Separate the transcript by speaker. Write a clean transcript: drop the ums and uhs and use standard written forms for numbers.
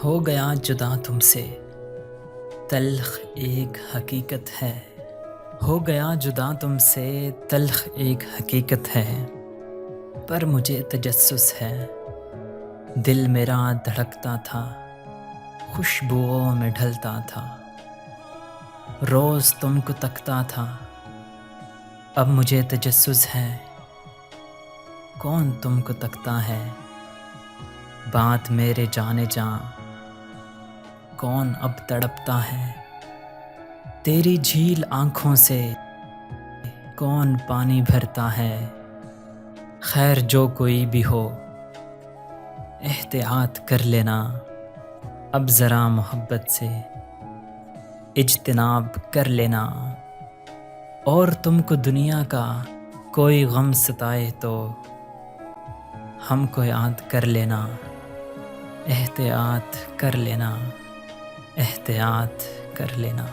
Speaker 1: ہو گیا جدا تم سے تلخ ایک حقیقت ہے، ہو گیا جدا تم سے تلخ ایک حقیقت ہے، پر مجھے تجسس ہے، دل میرا دھڑکتا تھا، خوشبوؤں میں ڈھلتا تھا، روز تم کو تکتا تھا، اب مجھے تجسس ہے، کون تم کو تکتا ہے، بات میرے جانے جاں کون اب تڑپتا ہے، تیری جھیل آنکھوں سے کون پانی بھرتا ہے، خیر جو کوئی بھی ہو احتیاط کر لینا، اب ذرا محبت سے اجتناب کر لینا، اور تم کو دنیا کا کوئی غم ستائے تو ہم کو یاد کر لینا، احتیاط کر لینا، احتیاط کر لینا۔